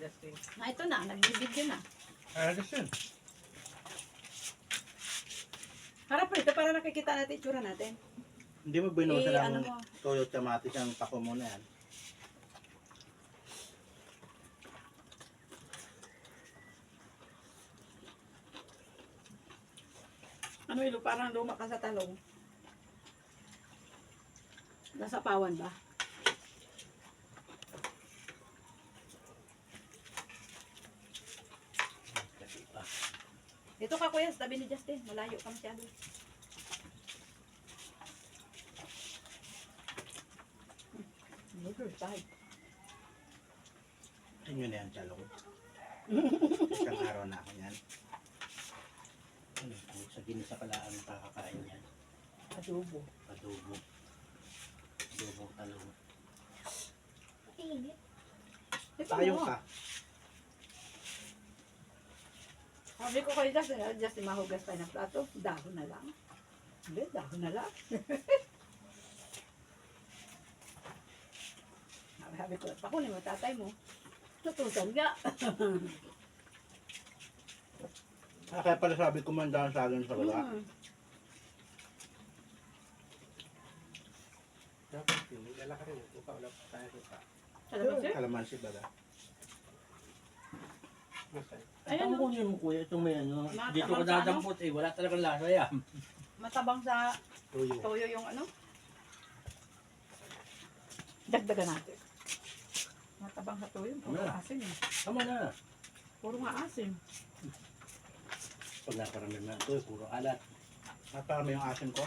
Justin. Ito na, nagbibidyo na. Ayos yun. Harap mo ito para nakikita natin itsura natin. Hindi mo binusa ng ano mo? toyo kamatis ang pako mo na yan. Ano ilo, parang luma ka sa talong. Nasa pawan ba? Kasi pa. Ito ka kuya, sa tabi ni Justin. Malayo ka masyado. Never tried. Inyo na yan, chalong. Isang araw na ako yan. Ano, sa ginisa pala ang kakakain yan. Adobo. Adobo. Adobo talong. Init. Ito Ayong mo. ka. Sabi ko kay Justin, mahugas tayo ng plato. Dahon na lang. Hindi, dahon na lang. Sabi ko, pakunin mo tatay mo. Tutusan ka. Kaya pala sabi ko man dahon sa akin sa baba. Dapat yun. Lala ka rin. Upa ulit tayo sa Alam mo sir? Kalamansi baga. Basta. Ayan Ang o. kunin mo kuya, itong may ano, Matabang dito ka sa ano? dadampot eh, wala talagang lasa yan. Matabang sa Tuyo. toyo yung ano. Dagdagan natin. Matabang sa toyo. Puro Ano? asin eh. Tama na. Puro nga asin. Pag nakarami na tuyo, puro alat. Naparami yung asin ko.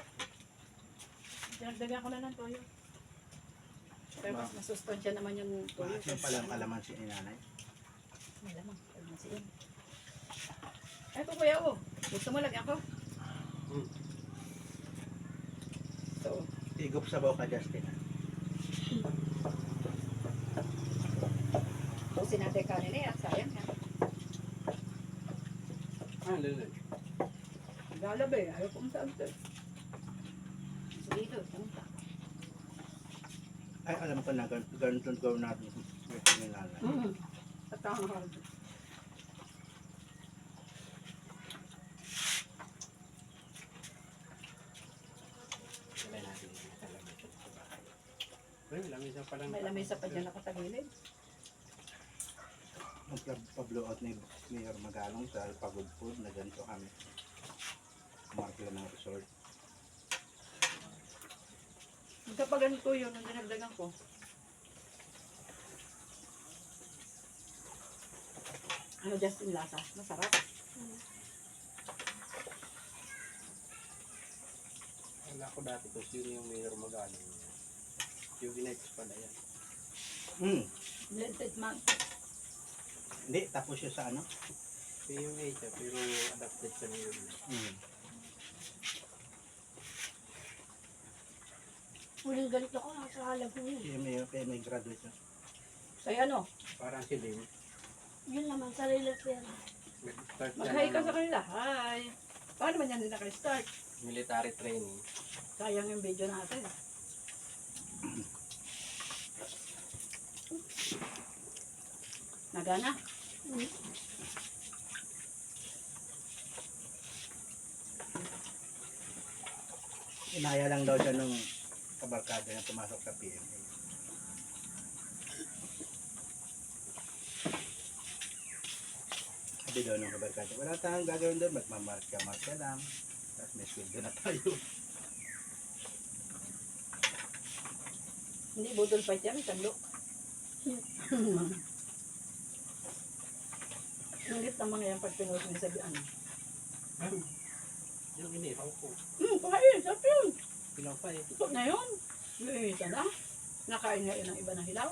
Dinagdagan ko na ng toyo. Pero mas masustansya naman yung toyo. Maasin pala ang kalamansi ni nanay. May lamang. Kalmasiin. Ay, ito kuya oh. Gusto mo lagyan ko? Hmm. So, Igop sa bawa ka, Justin. busin natin kanin eh. At sayang yan. Ah, lala. Galabi. Ayaw kong saan ito. So, dito. Punta. Ay, alam ko na, ganito gawin natin. Ito ni nanay. At ang Wala natin yung talaga sa bahay. Ay, lamisa pa lang. may lamesa pa dyan nakatagilid. Ang pa-blow out ni Mayor Magalong sa Pagod Food na ganito kami. Markila ng resort. Kapag ganito yun, nung dinagdagan ko. Ano Justin lasa? Masarap. Wala ko dati kung sino yung mayor magaling. Yung ginex pala yan. Blended man. Hindi, tapos siya sa ano? PUA siya, pero adapted sa mayor na. Huling ganito ko nasa halag mo yun. Siya may graduate na. Sa'yo ano? Parang si Lim. Yun naman, sarili pera. Nag-start siya Mag-hi ka ng sa kanila. Hi! Paano man yan din naka-start? military training. Sayang yung video natin. Nagana? Inaya lang daw siya nung kabarkada na pumasok sa PMA. Sabi daw nung kabarkada, wala tayong gagawin doon, magmamarka-marka lang. Tapos may sweldo na tayo. Hindi, budol fight yan. Tandok. Ingit ng mga yan pag pinost mo sa ano. Yung inihaw ko. Kuhain. Sarap yun. Pilaw pa eh. Ito na yun. Luisa na. Nakain ngayon ng iba na hilaw.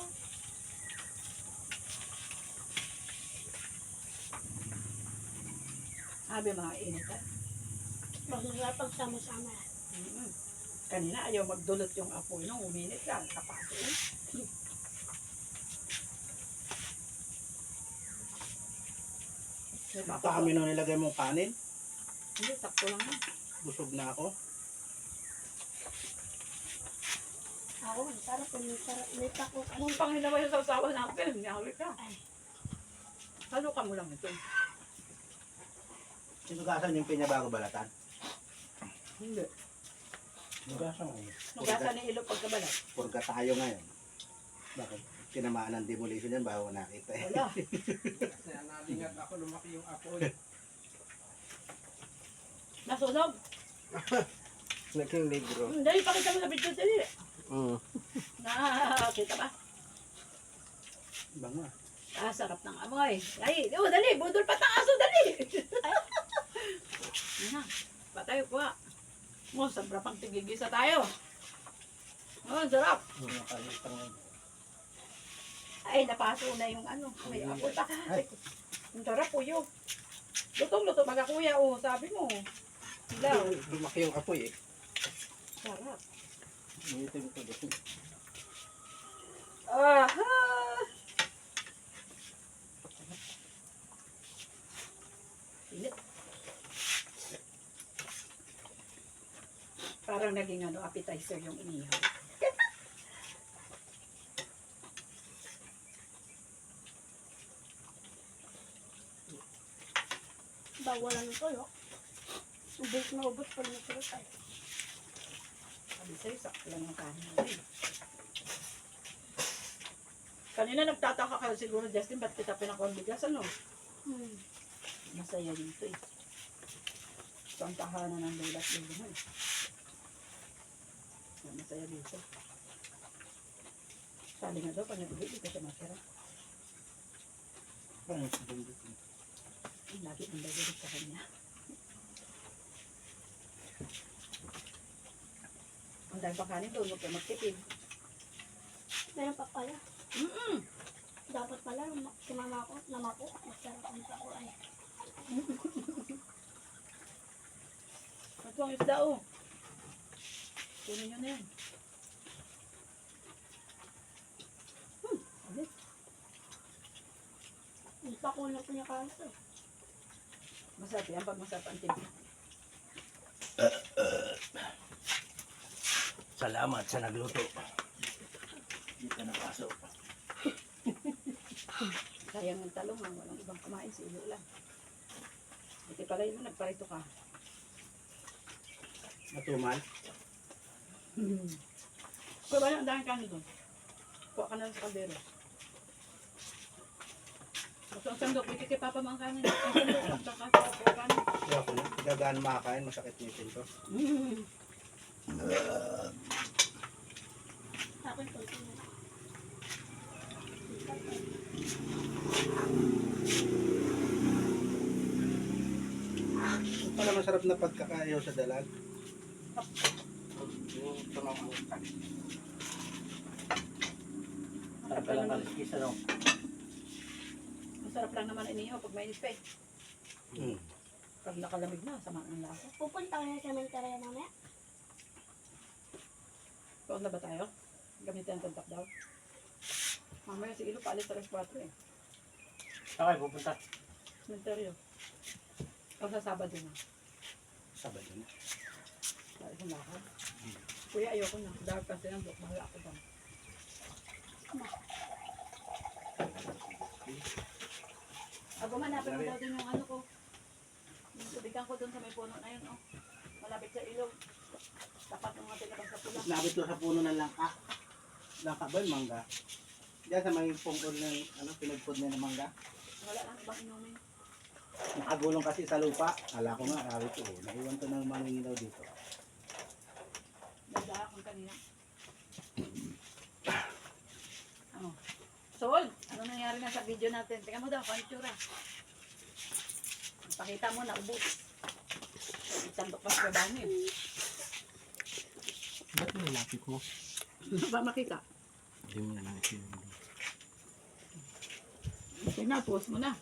Sabi mga init ha. Masarap pagsama-sama. Kanina ayaw magdulot yung apoy nung uminit ka. Kapaso eh. Baka kami nung nilagay mong kanin, Hindi, sakto lang na. busog na ako. Ako, sarap yun. Sarap. May tako. Anong pang hinaway sa usawa natin? Yawi ka. Halukan mo lang ito. Sinugasan yung pinabago balatan. Hindi. Nagasa nga eh. Nagasa ni ilo pagkabalat. Purga tayo ngayon. Bakit? Tinamaan ng demolition yan bago nakita eh. Wala. Kasi nalingat ako, lumaki yung apoy. Nasunog. Naging negro. Dali, pakita mo sa video dali. Mm. Nakakita ba? Bango. Ah, sarap ng amoy. Ay, oh, dali, budol pa ng aso, dali. Yan na, patay ko ha. Oh, sabra pang tigigisa tayo. Oh, sarap. Nakalitan nga. Ay, napaso na yung ano. May apoy pa. Ang sarap, puyo. Lutong-luto, baga kuya, oh, sabi mo. Ilaw. Lumaki yung apoy eh. Sarap. Ulitin ko doon. Aha! Init. Parang naging ano, appetizer yung inihaw. Bawalan ng tuyo. Ubus na ubus pag nasulat tayo. Sabi sa'yo, sakto lang ang kanin natin. Kanina nagtataka ka siguro, Justin, ba't kita pinakawang bigas, ano? Masaya dito eh. Ito ang tahanan ng lulat lulo mo eh. Masaya dito. Sabi nga daw, pag nag-uwi, di ka siya masira. Parang sa bundok. Lagi ang lagulit sa kanya. Ang dahil pa kanin doon, huwag kayo magtipid. Meron pa pala. Mm-mm. Dapat pala, sumama ko, namako. Masarap ang sa ay. Ito ang isda oh. Kunin nyo na yan. Alit. Hindi pa ko na pinakalas eh. Masarap yan pag masarap ang tipi. Salamat sa nagluto. Hindi ka napasok. Sayang ng talong lang, walang ibang kumain, si Ilo lang. Iti pala yun, nagparito ka. Matumal. Kuya ba ang dahil kanin doon? Kuha ka na lang sa kaldero. Gusto ang sandok, ikikip papa mo ang kanin. Ang sandok, magtaka sa kuha kanin. Kaya ako na. Gagaan makakain. Masakit nitin ko. Sa akin, konti na lang. Ito pala masarap na pagkakayaw sa dalag. Yung tunaw ang kanin. Saan ka lang kaliskis ano? Masarap lang naman inihaw pag mainit pa eh. Mm. Pag nakalamig na, sama ng lasa. Pupunta ka na sa cemetery mamaya. Tuon na ba tayo? Gamitin ang tuntak daw. Mamaya si Ilo paalis sa 4 eh. Saan kayo pupunta? Cementerio. O sa Sabado na. Sabado na. Sa isang lakad. Kuya, ayoko na. Dahil kasi ng dok, bahala ako dyan. Ako manapin mo daw din yung ano ko. Yung tubigan ko dun sa may puno na yun, oh. Malapit sa ilog. Tapat ng mga tinabang sa pula. Lapit ko sa puno ng langka. Langka ba yung mangga? Diyan sa may pungkol ng pinagpod na ng mangga. Wala lang ibang inumin. Nakagulong kasi sa lupa. Kala ko nga, araw ko. Naiwan to ng mangingilaw dito. Nagdala akong kanina. Ano? Sol, ano nangyari na sa video natin? Tingnan mo daw, kung itsura. Pakita mo na, ubos. Itandok pa sa baba niyo. Ba't nilapit mo? Ba makita? Hindi mo na lang ito. Sige na, post mo na.